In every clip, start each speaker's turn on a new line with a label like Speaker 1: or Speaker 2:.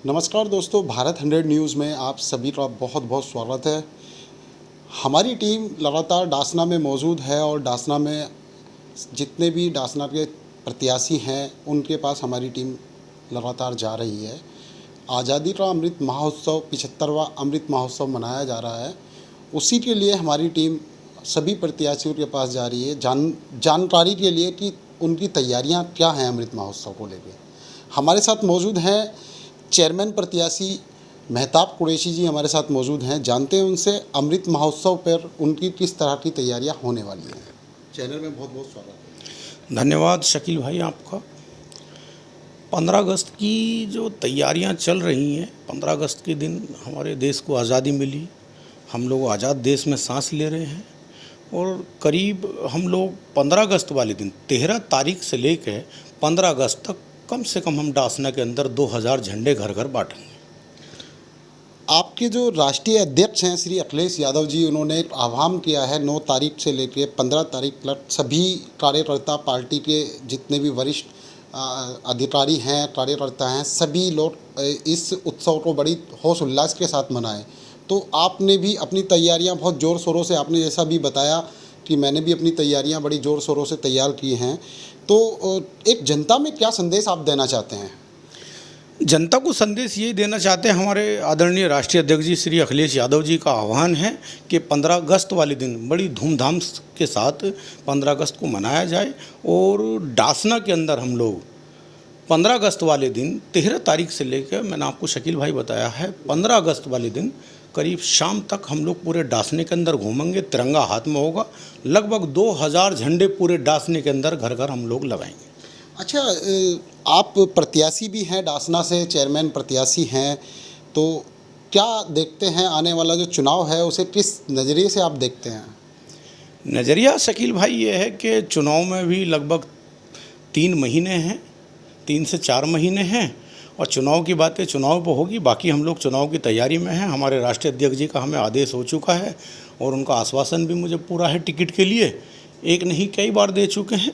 Speaker 1: नमस्कार दोस्तों, भारत 100 न्यूज़ में आप सभी का बहुत बहुत स्वागत है। हमारी टीम लगातार डासना में मौजूद है और डासना में जितने भी डासना के प्रत्याशी हैं उनके पास हमारी टीम लगातार जा रही है। आज़ादी का अमृत महोत्सव 75वां अमृत महोत्सव मनाया जा रहा है। उसी के लिए हमारी टीम सभी प्रत्याशियों के पास जा रही है जानकारी के लिए कि उनकी तैयारियां क्या हैं अमृत महोत्सव को लेकर। हमारे साथ मौजूद हैं चेयरमैन प्रत्याशी मेहताब कुरैशी जी हमारे साथ मौजूद हैं। जानते हैं उनसे अमृत महोत्सव पर उनकी किस तरह की तैयारियां होने वाली हैं। चैनल में बहुत बहुत स्वागत है।
Speaker 2: धन्यवाद शकील भाई आपका। 15 अगस्त की जो तैयारियां चल रही हैं, 15 अगस्त के दिन हमारे देश को आज़ादी मिली, हम लोग आज़ाद देश में सांस ले रहे हैं और करीब हम लोग 15 अगस्त वाले दिन 13 तारीख से लेकर 15 अगस्त तक कम से कम हम डासना के अंदर 2000 झंडे घर घर बांटेंगे।
Speaker 1: आपके जो राष्ट्रीय अध्यक्ष हैं श्री अखिलेश यादव जी, उन्होंने एक आह्वान किया है 9 तारीख से लेकर 15 तारीख तक सभी कार्यकर्ता, पार्टी के जितने भी वरिष्ठ अधिकारी हैं, कार्यकर्ता हैं, सभी लोग इस उत्सव को बड़ी होश उल्लास के साथ मनाएं। तो आपने भी अपनी तैयारियां बहुत ज़ोर शोरों से, आपने जैसा भी बताया कि मैंने भी अपनी तैयारियां बड़ी ज़ोर शोरों से तैयार की हैं। तो एक जनता में क्या संदेश आप देना चाहते हैं?
Speaker 2: जनता को संदेश यही देना चाहते हैं, हमारे आदरणीय राष्ट्रीय अध्यक्ष जी श्री अखिलेश यादव जी का आह्वान है कि 15 अगस्त वाले दिन बड़ी धूमधाम के साथ 15 अगस्त को मनाया जाए और डासना के अंदर हम लोग 15 अगस्त वाले दिन 13 तारीख से लेकर, मैंने आपको शकील भाई बताया है, 15 अगस्त वाले दिन करीब शाम तक हम लोग पूरे डासने के अंदर घूमेंगे। तिरंगा हाथ में होगा, लगभग 2000 झंडे पूरे डासने के अंदर घर घर हम लोग लगाएंगे।
Speaker 1: अच्छा, आप प्रत्याशी भी हैं डासना से, चेयरमैन प्रत्याशी हैं, तो क्या देखते हैं आने वाला जो चुनाव है उसे किस नज़रिए से आप देखते हैं?
Speaker 2: नज़रिया शकील भाई ये है कि चुनाव में भी लगभग 3 महीने हैं, 3 से 4 महीने हैं और चुनाव की बातें चुनाव पर होगी। बाकी हम लोग चुनाव की तैयारी में हैं। हमारे राष्ट्रीय अध्यक्ष जी का हमें आदेश हो चुका है और उनका आश्वासन भी मुझे पूरा है टिकट के लिए, एक नहीं कई बार दे चुके हैं।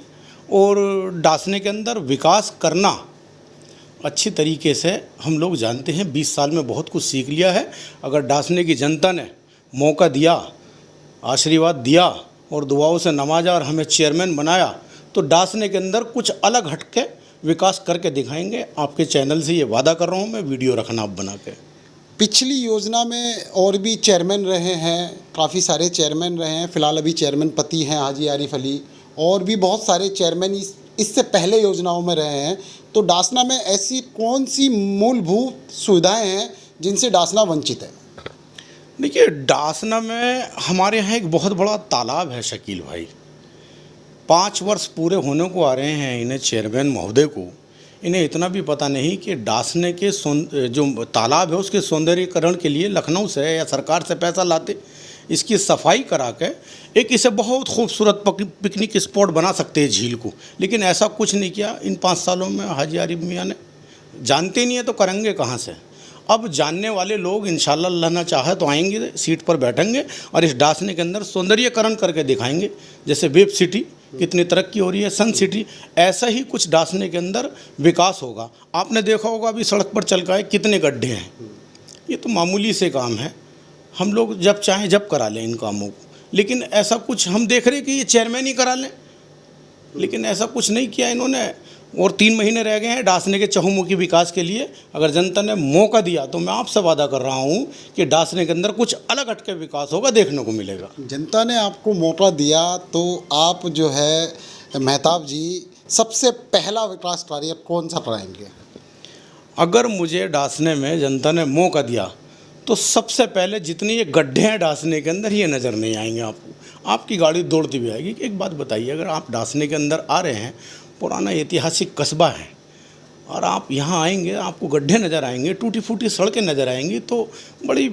Speaker 2: और डासने के अंदर विकास करना अच्छी तरीके से हम लोग जानते हैं, 20 साल में बहुत कुछ सीख लिया है। अगर डासने की जनता ने मौका दिया, आशीर्वाद दिया और दुआओं से नवाजा और हमें चेयरमैन बनाया तो डासने के अंदर कुछ अलग हटके विकास करके दिखाएंगे। आपके चैनल से ये वादा कर रहा हूँ मैं, वीडियो रखना आप बना के।
Speaker 1: पिछली योजना में और भी चेयरमैन रहे हैं, काफ़ी सारे चेयरमैन रहे हैं। फ़िलहाल अभी चेयरमैन पति हैं हाजी आरिफ अली, और भी बहुत सारे चेयरमैन इससे पहले योजनाओं में रहे हैं। तो डासना में ऐसी कौन सी मूलभूत सुविधाएं हैं जिनसे डासना वंचित है?
Speaker 2: देखिए, डासना में हमारे यहाँ एक बहुत बड़ा तालाब है शकील भाई। 5 वर्ष पूरे होने को आ रहे हैं इन्हें, चेयरमैन महोदय को। इन्हें इतना भी पता नहीं कि डासने के जो तालाब है उसके सौंदर्यीकरण के लिए लखनऊ से या सरकार से पैसा लाते, इसकी सफाई करा के एक इसे बहुत खूबसूरत पिकनिक स्पॉट बना सकते हैं झील को, लेकिन ऐसा कुछ नहीं किया इन 5 सालों में हाजी आरिफ मियाँ ने। जानते नहीं है तो करेंगे कहाँ से? अब जानने वाले लोग इंशाल्लाह अल्लाह ना चाहे तो आएंगे, सीट पर बैठेंगे और इस डासने के अंदर सौंदर्यीकरण करके दिखाएंगे। जैसे वेब सिटी कितनी तरक्की हो रही है, सन सिटी, ऐसा ही कुछ डासने के अंदर विकास होगा। आपने देखा होगा अभी सड़क पर चल के कितने गड्ढे हैं। ये तो मामूली से काम है, हम लोग जब चाहें जब करा लें इन कामों को, लेकिन ऐसा कुछ हम देख रहे कि ये चेयरमैन ही करा लें, लेकिन ऐसा कुछ नहीं किया इन्होंने। और 3 महीने रह गए हैं डासने के चहुमुखी विकास के लिए। अगर जनता ने मौका दिया तो मैं आपसे वादा कर रहा हूं कि डासने के अंदर कुछ अलग हटके विकास होगा, देखने को मिलेगा।
Speaker 1: जनता ने आपको मौका दिया तो आप जो है मेहताब जी सबसे पहला विकास कार्य कौन सा कराएंगे?
Speaker 2: अगर मुझे डासने में जनता ने मौका दिया तो सबसे पहले जितनी ये गड्ढे हैं डासने के अंदर, ये नज़र नहीं आएंगे आपको, आपकी गाड़ी दौड़ती भी आएगी। एक बात बताइए, अगर आप डासने के अंदर आ रहे हैं, पुराना ऐतिहासिक कस्बा है, और आप यहाँ आएंगे आपको गड्ढे नज़र आएंगे, टूटी फूटी सड़कें नज़र आएंगी, तो बड़ी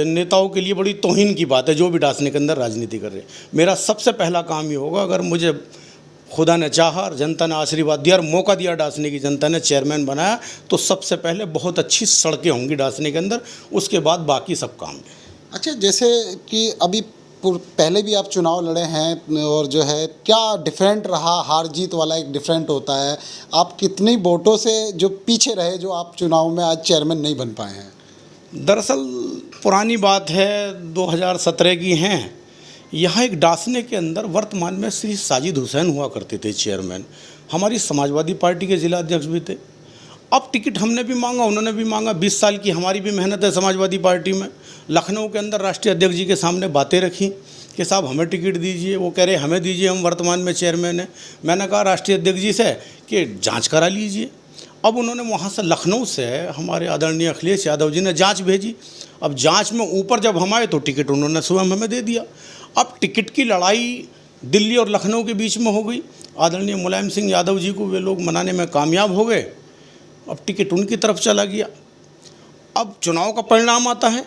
Speaker 2: नेताओं के लिए बड़ी तौहीन की बात है जो भी डासने के अंदर राजनीति कर रहे हैं। मेरा सबसे पहला काम ये होगा, अगर मुझे खुदा ने चाहा और जनता ने आशीर्वाद दिया और मौका दिया, डासने की जनता ने चेयरमैन बनाया, तो सबसे पहले बहुत अच्छी सड़कें होंगी डासने के अंदर, उसके बाद बाकी सब काम है।
Speaker 1: अच्छा, जैसे कि अभी पहले भी आप चुनाव लड़े हैं और जो है क्या डिफरेंट रहा, हार जीत वाला एक डिफरेंट होता है, आप कितनी वोटों से जो पीछे रहे जो आप चुनाव में आज चेयरमैन नहीं बन पाए हैं?
Speaker 2: दरअसल पुरानी बात है, 2017 की हैं। यहाँ एक डासने के अंदर वर्तमान में श्री साजिद हुसैन हुआ करते थे चेयरमैन, हमारी समाजवादी पार्टी के जिला अध्यक्ष भी थे। अब टिकट हमने भी मांगा, उन्होंने भी मांगा, 20 साल की हमारी भी मेहनत है समाजवादी पार्टी में। लखनऊ के अंदर राष्ट्रीय अध्यक्ष जी के सामने बातें रखी कि साहब हमें टिकट दीजिए, वो कह रहे हमें दीजिए, हम वर्तमान में चेयरमैन हैं। मैंने कहा राष्ट्रीय अध्यक्ष जी से कि जांच करा लीजिए। अब उन्होंने वहाँ से लखनऊ से हमारे आदरणीय अखिलेश यादव जी ने जांच भेजी। अब जांच में ऊपर जब हम आए तो टिकट उन्होंने स्वयं हमें दे दिया। अब टिकट की लड़ाई दिल्ली और लखनऊ के बीच में हो गई। आदरणीय मुलायम सिंह यादव जी को वे लोग मनाने में कामयाब हो गए। अब टिकट उनकी तरफ चला गया। अब चुनाव का परिणाम आता है,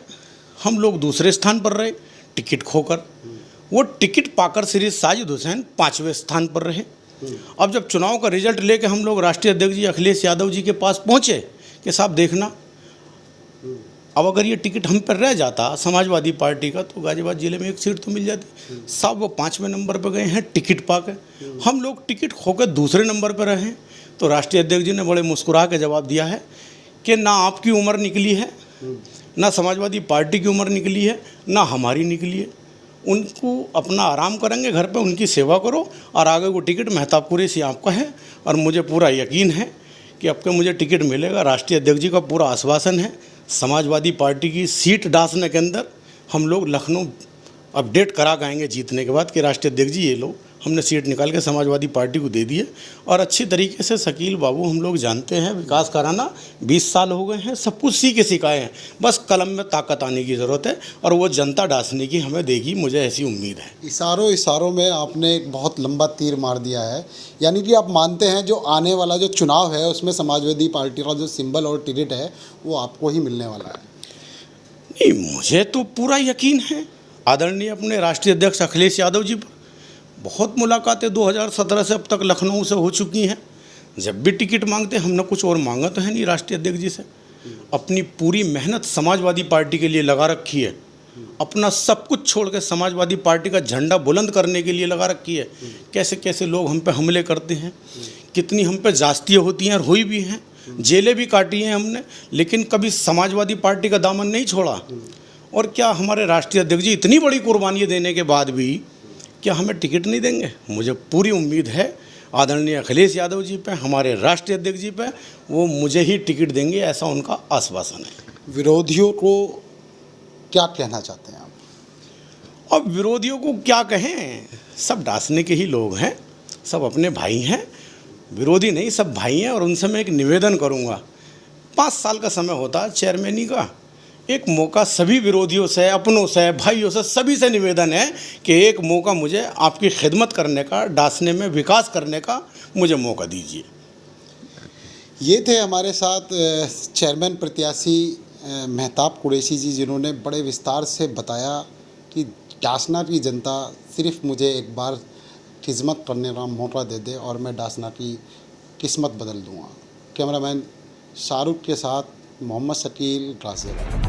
Speaker 2: हम लोग दूसरे स्थान पर रहे टिकट खोकर। वो टिकट पाकर श्री साजिद हुसैन 5वें स्थान पर रहे। अब जब चुनाव का रिजल्ट लेके हम लोग राष्ट्रीय अध्यक्ष जी अखिलेश यादव जी के पास पहुँचे कि साहब देखना, अब अगर ये टिकट हम पर रह जाता समाजवादी पार्टी का तो गाजियाबाद जिले में एक सीट तो मिल जाती। साहब वो 5वें नंबर पर गए हैं टिकट पाकर, हम लोग टिकट खोकर दूसरे नंबर पर रहे। तो राष्ट्रीय अध्यक्ष जी ने बड़े मुस्कुरा के जवाब दिया है कि ना आपकी उम्र निकली है, ना समाजवादी पार्टी की उम्र निकली है, ना हमारी निकली है। उनको अपना आराम करेंगे घर पे, उनकी सेवा करो और आगे वो टिकट महताबपुरी से आपका है और मुझे पूरा यकीन है कि आपके मुझे टिकट मिलेगा। राष्ट्रीय अध्यक्ष जी का पूरा आश्वासन है। समाजवादी पार्टी की सीट डासने के अंदर हम लोग लखनऊ अपडेट करा के आएंगे जीतने के बाद कि राष्ट्रीय अध्यक्ष जी ये लो, हमने सीट निकाल के समाजवादी पार्टी को दे दिए। और अच्छी तरीके से शकील बाबू हम लोग जानते हैं विकास कराना, 20 साल हो गए हैं, सब कुछ सीखे सिखाए हैं, बस कलम में ताकत आने की ज़रूरत है और वो जनता डासने की हमें देगी, मुझे ऐसी उम्मीद है।
Speaker 1: इशारों में आपने एक बहुत लंबा तीर मार दिया है, यानी कि आप मानते हैं जो आने वाला जो चुनाव है उसमें समाजवादी पार्टी का जो सिंबल और टिकट है वो आपको ही मिलने वाला है?
Speaker 2: नहीं, मुझे तो पूरा यकीन है आदरणीय अपने राष्ट्रीय अध्यक्ष अखिलेश यादव जी पर। बहुत मुलाकातें 2017 से अब तक लखनऊ से हो चुकी हैं। जब भी टिकट मांगते हैं, हमने कुछ और मांगा तो है नहीं राष्ट्रीय अध्यक्ष जी से। अपनी पूरी मेहनत समाजवादी पार्टी के लिए लगा रखी है, अपना सब कुछ छोड़ के समाजवादी पार्टी का झंडा बुलंद करने के लिए लगा रखी है। कैसे कैसे लोग हम पे हमले करते हैं, कितनी हम पे जास्तियाँ होती हैं और हुई भी हैं, जेलें भी काटी हैं हमने, लेकिन कभी समाजवादी पार्टी का दामन नहीं छोड़ा। और क्या हमारे राष्ट्रीय अध्यक्ष जी इतनी बड़ी कुर्बानी देने के बाद भी क्या हमें टिकट नहीं देंगे? मुझे पूरी उम्मीद है आदरणीय अखिलेश यादव जी पे, हमारे राष्ट्रीय अध्यक्ष जी पे, वो मुझे ही टिकट देंगे, ऐसा उनका आश्वासन है।
Speaker 1: विरोधियों को क्या कहना चाहते हैं आप?
Speaker 2: अब विरोधियों को क्या कहें, सब डासने के ही लोग हैं, सब अपने भाई हैं, विरोधी नहीं सब भाई हैं। और उनसे मैं एक निवेदन करूंगा, 5 साल का समय होता है चेयरमैनी का, एक मौका सभी विरोधियों से, अपनों से, भाइयों से, सभी से निवेदन है कि एक मौका मुझे आपकी खिदमत करने का, डासने में विकास करने का मुझे मौका दीजिए।
Speaker 1: ये थे हमारे साथ चेयरमैन प्रत्याशी मेहताब कुरैशी जी, जिन्होंने बड़े विस्तार से बताया कि डासना की जनता सिर्फ मुझे एक बार खिदमत करने का मौका दे दे और मैं डासना की किस्मत बदल दूंगा। कैमरामैन शाहरुख के साथ मोहम्मद शकील, गाजियाबाद।